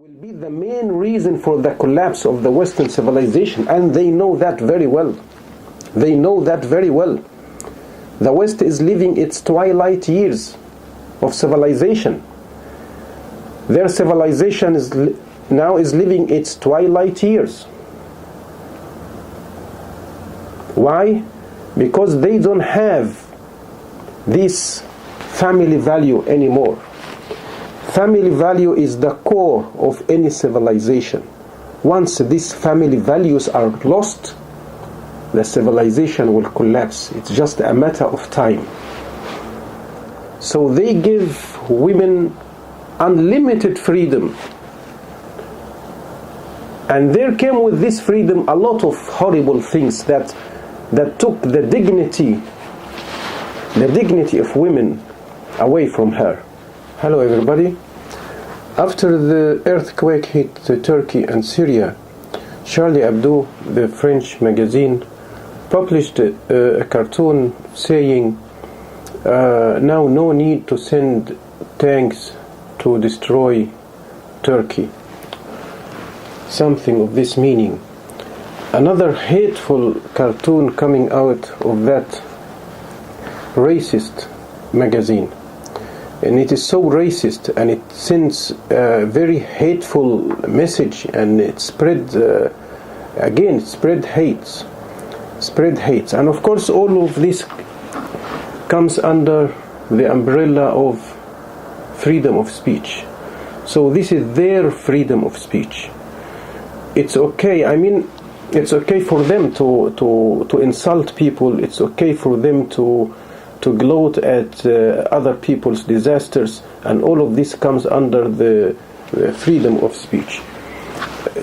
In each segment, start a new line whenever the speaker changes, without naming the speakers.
will be the main reason for the collapse of the Western civilization, and they know that very well. They know that very well. The West is living its twilight years of civilization. Their civilization now is living its twilight years. Why? Because they don't have this family value anymore. Family value is the core of any civilization. Once these family values are lost, the civilization will collapse. It's just a matter of time. So they give women unlimited freedom. And there came with this freedom a lot of horrible things that took the dignity of women away from her. Hello everybody. After the earthquake hit Turkey and Syria, Charlie Hebdo, the French magazine, published a cartoon saying now no need to send tanks to destroy Turkey. Something of this meaning. Another hateful cartoon coming out of that racist magazine. And it is so racist, and it sends a very hateful message, and it spread hates. And of course all of this comes under the umbrella of freedom of speech. So this is their freedom of speech. It's okay. I mean, it's okay for them to insult people. It's okay for them to gloat at other people's disasters, and all of this comes under the freedom of speech.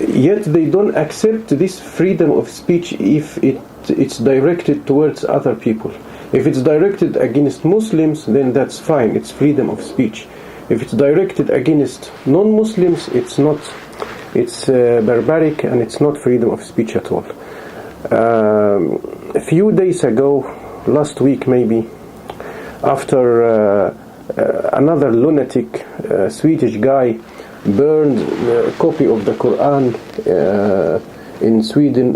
Yet they don't accept this freedom of speech if it's directed towards other people. If it's directed against Muslims, then that's fine, it's freedom of speech. If it's directed against non-Muslims, it's not. It's barbaric, and it's not freedom of speech at all. A few days ago, last week maybe, after another lunatic Swedish guy burned a copy of the Quran in Sweden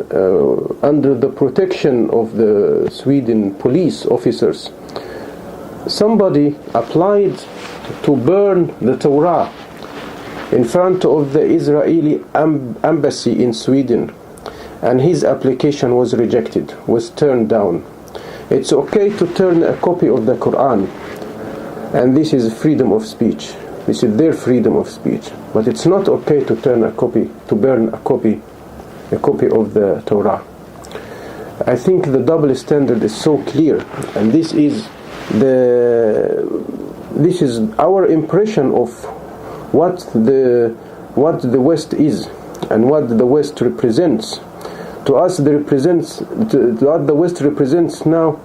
under the protection of the Sweden police officers, somebody applied to burn the Torah in front of the Israeli embassy in Sweden, and his application was rejected, was turned down. It's okay to turn a copy of the Quran, and this is freedom of speech. This is their freedom of speech. But it's not okay to burn a copy of the Torah. I think the double standard is so clear, and this is our impression of what the West is and what the West represents. To us, what the West represents now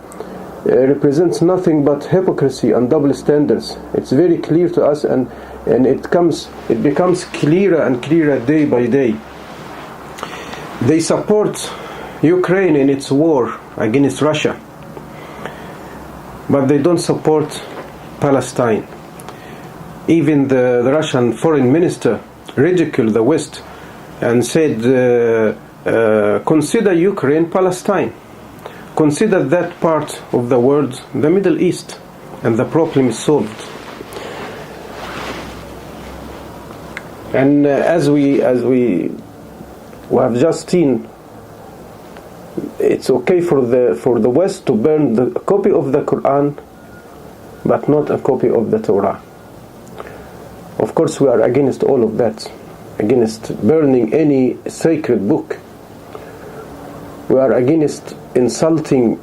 represents nothing but hypocrisy and double standards. It's very clear to us, and it becomes clearer and clearer day by day. They support Ukraine in its war against Russia, but they don't support Palestine. Even the Russian foreign minister ridiculed the West and said, consider Ukraine Palestine. Consider that part of the world the Middle East, and the problem is solved. And as we have just seen, it's okay for the West to burn a copy of the Quran, but not a copy of the Torah. Of course, we are against all of that, against burning any sacred book. We are against insulting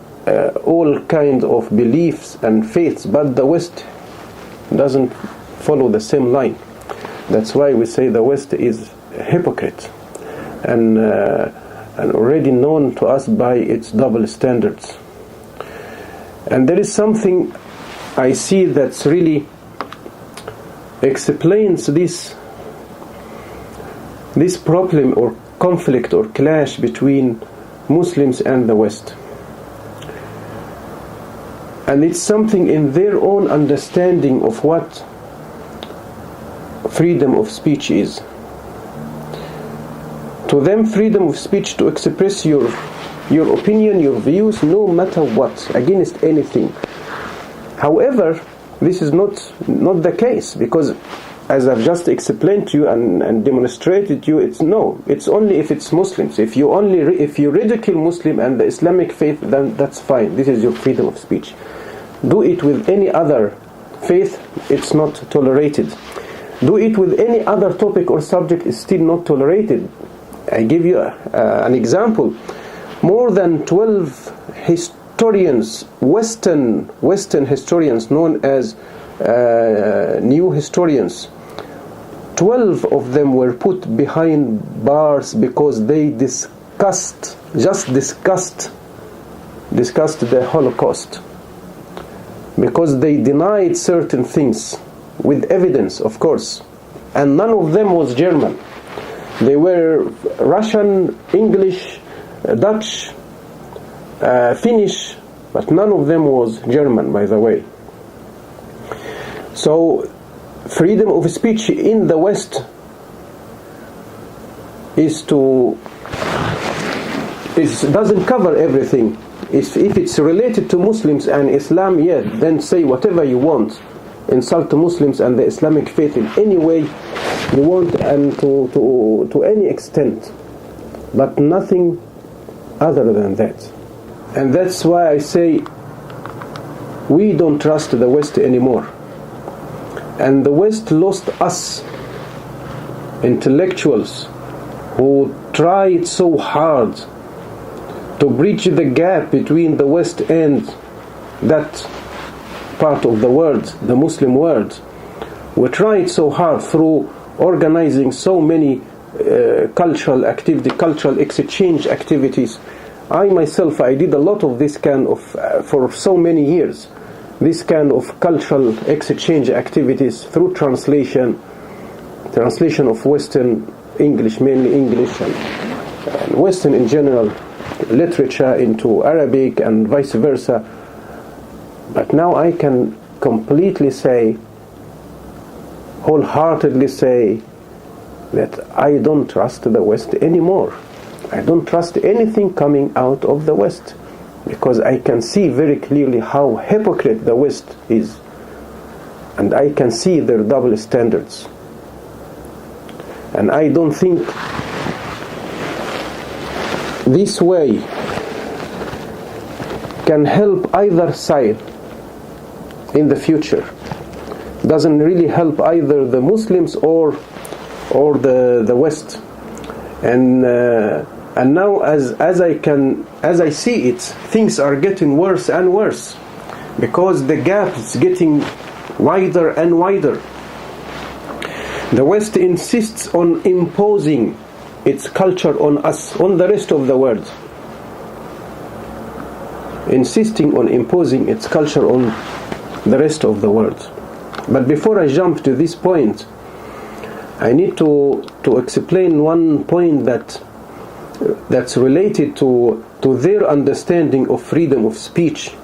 all kinds of beliefs and faiths, but the West doesn't follow the same line. That's why we say the West is a hypocrite, and already known to us by its double standards. And there is something I see that's really explains this problem or conflict or clash between Muslims and the West. And it's something in their own understanding of what freedom of speech is. To them, freedom of speech to express your opinion, your views, no matter what, against anything. However, this is not the case, because as I've just explained to you and demonstrated to you, it's only if it's Muslims. If you ridicule Muslim and the Islamic faith, then that's fine. This is your freedom of speech. Do it with any other faith, it's not tolerated. Do it with any other topic or subject, it's still not tolerated. I give you an example. More than 12 historians, Western historians known as new historians, 12 of them were put behind bars because they discussed the Holocaust, because they denied certain things with evidence, of course, and none of them was German. They were Russian, English, Dutch, Finnish, but none of them was German, by the way. So freedom of speech in the West doesn't cover everything. If it's related to Muslims and Islam, then say whatever you want. Insult the Muslims and the Islamic faith in any way you want, and to any extent, but nothing other than that. And that's why I say we don't trust the West anymore. And the West lost us, intellectuals, who tried so hard to bridge the gap between the West and that part of the world, the Muslim world. We tried so hard through organizing so many cultural exchange activities. I myself, I did a lot of this kind of, for so many years, this kind of cultural exchange activities through translation of Western English, mainly English, and Western in general, literature into Arabic and vice versa. But now I can completely say, wholeheartedly say, that I don't trust the West anymore. I don't trust anything coming out of the West, because I can see very clearly how hypocrite the West is, and I can see their double standards. And I don't think this way can help either side in the future. Doesn't really help either the Muslims or the West. And now as I see it, things are getting worse and worse, because the gap is getting wider and wider. The West insists on imposing its culture on us, on the rest of the world, insisting on imposing its culture on the rest of the world. But before I jump to this point, I need to explain one point that's related to their understanding of freedom of speech,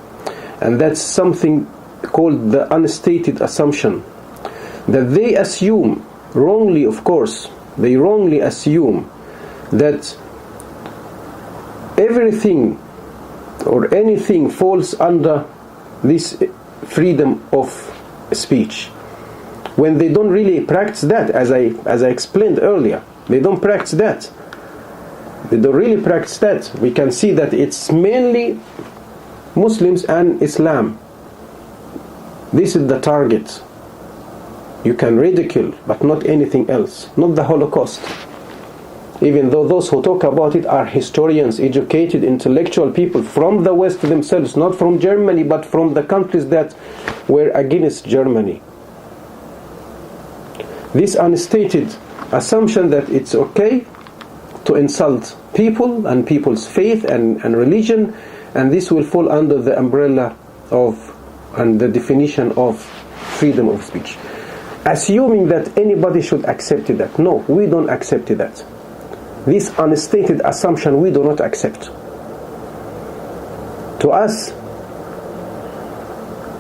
and that's something called the unstated assumption, that they assume, wrongly of course, they wrongly assume that everything or anything falls under this freedom of speech, when they don't really practice that. As I explained earlier, they don't practice that. They don't really practice that. We can see that it's mainly Muslims and Islam. This is the target. You can ridicule, but not anything else, not the Holocaust. Even though those who talk about it are historians, educated, intellectual people from the West themselves, not from Germany, but from the countries that were against Germany. This unstated assumption that it's okay to insult people and people's faith and religion, and this will fall under the umbrella of and the definition of freedom of speech. Assuming that anybody should accept that. No, we don't accept that. This unstated assumption we do not accept. To us,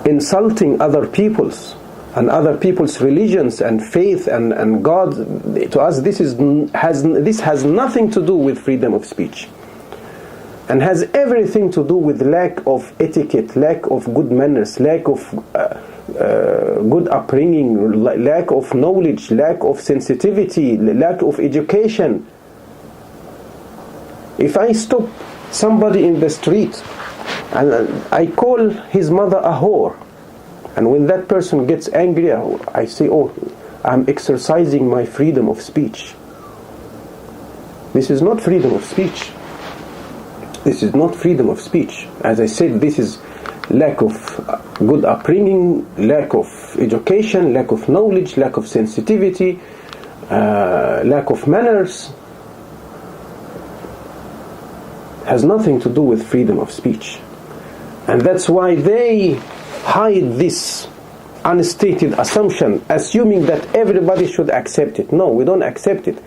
insulting other peoples and other people's religions and faith and God. To us, this has nothing to do with freedom of speech, and has everything to do with lack of etiquette, lack of good manners, lack of good upbringing, lack of knowledge, lack of sensitivity, lack of education. If I stop somebody in the street and I call his mother a whore, and when that person gets angry, I say, oh, I'm exercising my freedom of speech. This is not freedom of speech. This is not freedom of speech. As I said, this is lack of good upbringing, lack of education, lack of knowledge, lack of sensitivity, lack of manners. Has nothing to do with freedom of speech. And that's why they hide this unstated assumption, assuming that everybody should accept it. No, we don't accept it.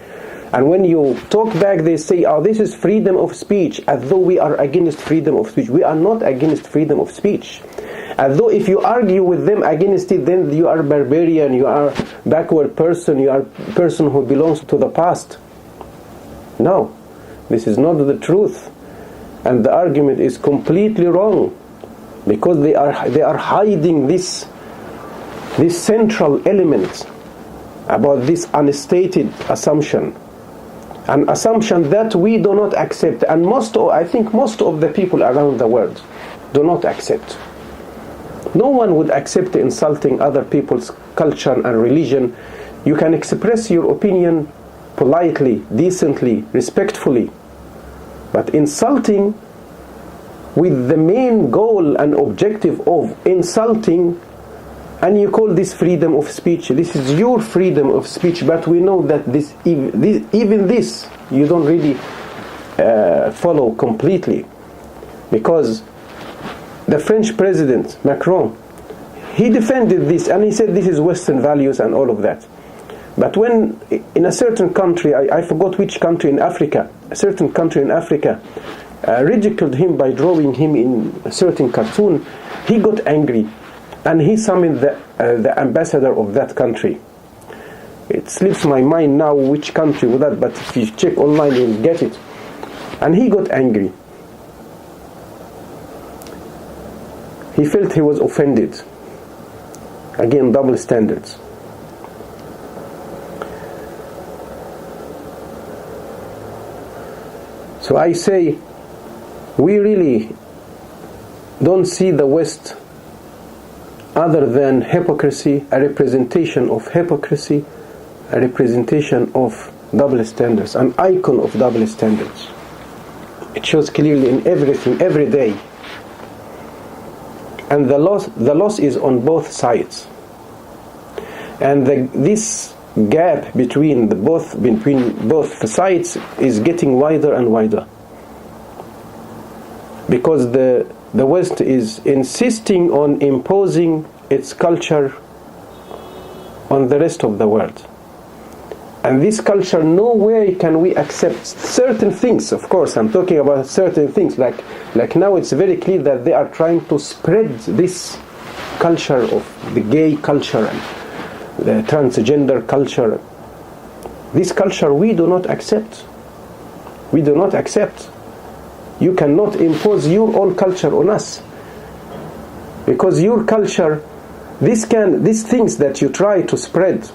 And when you talk back, they say, oh, this is freedom of speech, as though we are against freedom of speech. We are not against freedom of speech. As though if you argue with them against it, then you are barbarian, you are backward person, you are a person who belongs to the past. No, this is not the truth. And the argument is completely wrong, because they are hiding this central element about this unstated assumption, an assumption that we do not accept, and I think most of the people around the world do not accept. No one would accept insulting other people's culture and religion. You can express your opinion politely, decently, respectfully, but insulting with the main goal and objective of insulting, and you call this freedom of speech. This is your freedom of speech, but we know that even this you don't really follow completely, because the French president Macron, he defended this and he said this is Western values and all of that. But when in a certain country, I forgot which country in Africa, a certain country in Africa ridiculed him by drawing him in a certain cartoon, he got angry and he summoned the ambassador of that country. It slips my mind now which country was that, but if you check online you'll get it. And he got angry. He felt he was offended. Again, double standards. So I say, we really don't see the West other than hypocrisy, a representation of hypocrisy, a representation of double standards, an icon of double standards. It shows clearly in everything, every day. And the loss is on both sides. And this gap between both sides is getting wider and wider, because the West is insisting on imposing its culture on the rest of the world. And this culture, no way can we accept certain things. Of course, I'm talking about certain things, like now it's very clear that they are trying to spread this culture of the gay culture and the transgender culture. This culture we do not accept. We do not accept. You cannot impose your own culture on us, because your culture, these things that you try to spread,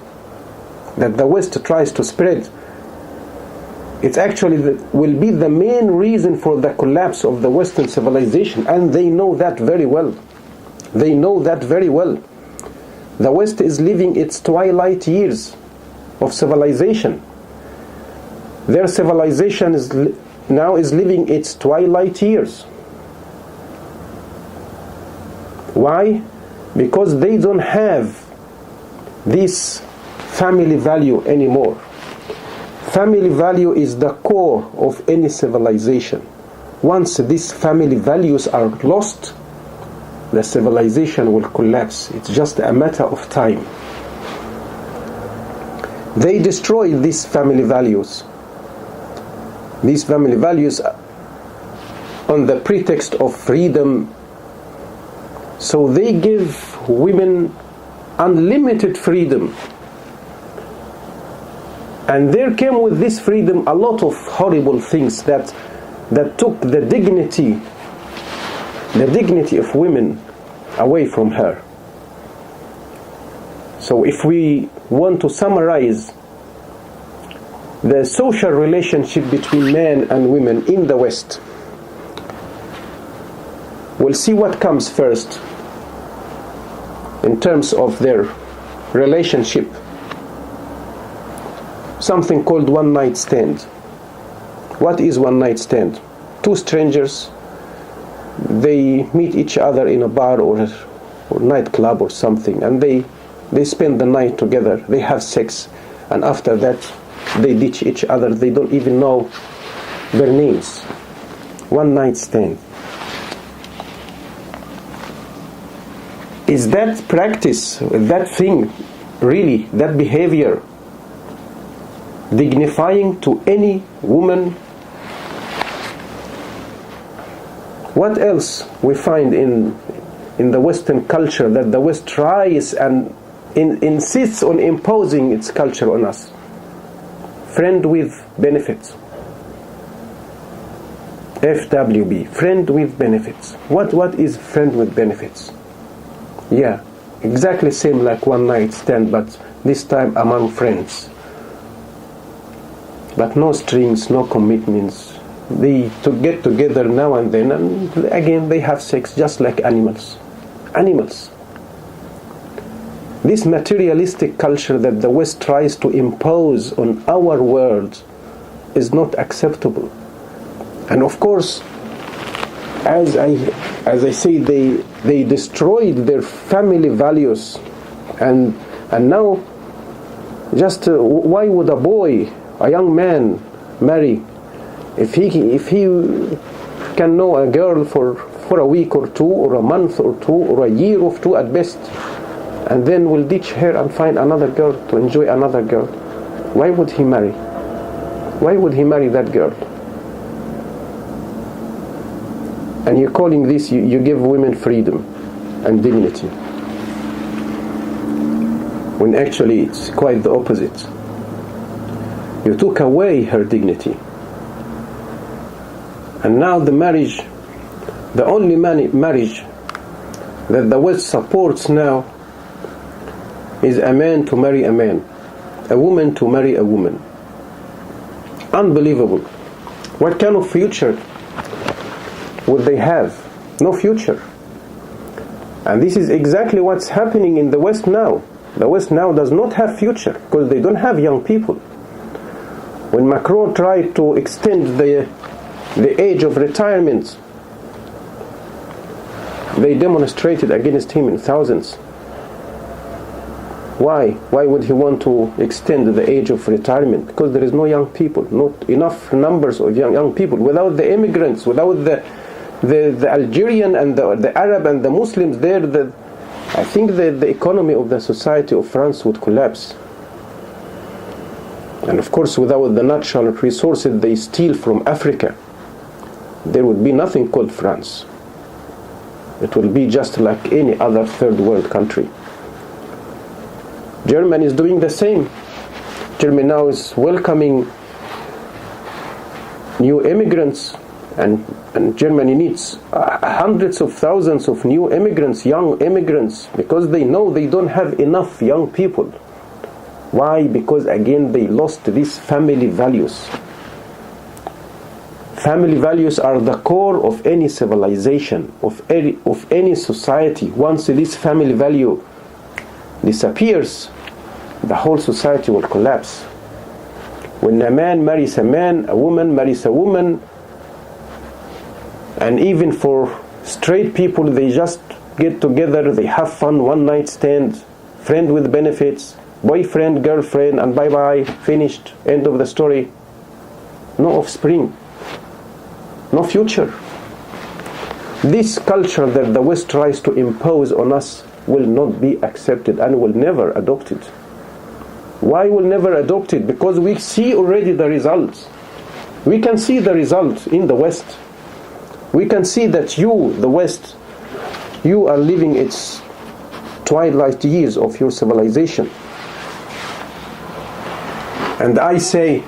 that the West tries to spread, it actually will be the main reason for the collapse of the Western civilization, and they know that very well. They know that very well. The West is living its twilight years of civilization. Their civilization now is living its twilight years. Why? Because they don't have this family value anymore. Family value is the core of any civilization. Once these family values are lost, the civilization will collapse. It's just a matter of time. They destroy these family values. These family values on the pretext of freedom. So they give women unlimited freedom. And there came with this freedom a lot of horrible things that took the dignity of women away from her. So if we want to summarize the social relationship between men and women in the West, we'll see what comes first in terms of their relationship. Something called one night stand. What is one night stand? Two strangers, they meet each other in a bar or nightclub or something, and they spend the night together, they have sex, and after that they ditch each other. They don't even know their names. One night stand. Is that practice, that thing, really, that behavior, dignifying to any woman? What else we find in the Western culture that the West tries and insists on imposing its culture on us? Friend with benefits. FWB, friend with benefits. What is friend with benefits? Yeah, exactly same like one night stand, but this time among friends. But no strings, no commitments. They get together now and then, and again they have sex just like animals. Animals. This materialistic culture that the West tries to impose on our world is not acceptable. And of course, as I say, they destroyed their family values, and now just why would a boy, a young man, marry if he can know a girl for a week or two, or a month or two, or a year or two at best, and then will ditch her and find another girl to enjoy another girl? Why would he marry? Why would he marry that girl? And you're calling this, you give women freedom and dignity, when actually it's quite the opposite. You took away her dignity. And now the marriage, the only marriage that the West supports now, is a man to marry a man, a woman to marry a woman. Unbelievable. What kind of future would they have? No future. And this is exactly what's happening in the West now. The West now does not have future because they don't have young people. When Macron tried to extend the age of retirement, they demonstrated against him in thousands. Why? Why would he want to extend the age of retirement? Because there is no young people, not enough numbers of young people. Without the immigrants, without the Algerian and the Arab and the Muslims there, I think the economy of the society of France would collapse. And of course, without the natural resources they steal from Africa, there would be nothing called France. It will be just like any other third world country. Germany is doing the same. Germany now is welcoming new immigrants, and Germany needs hundreds of thousands of new immigrants, young immigrants, because they know they don't have enough young people. Why? Because again they lost these family values. Family values are the core of any civilization, of any society. Once this family value disappears, the whole society will collapse. When a man marries a man, a woman marries a woman, and even for straight people, they just get together, they have fun, one night stand, friend with benefits, boyfriend, girlfriend, and bye-bye, finished, end of the story. No offspring, no future. This culture that the West tries to impose on us will not be accepted and will never adopt it. Why will never adopt it? Because we see already the results. We can see the results in the West. We can see that you, the West, you are living its twilight years of your civilization. And I say,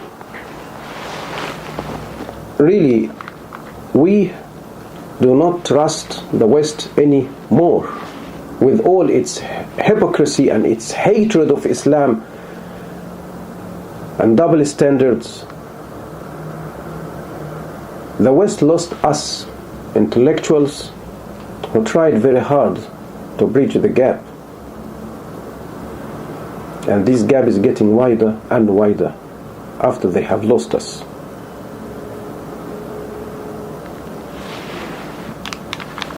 really, we do not trust the West anymore, with all its hypocrisy and its hatred of Islam and double standards. The West lost us, intellectuals, who tried very hard to bridge the gap. And this gap is getting wider and wider after they have lost us.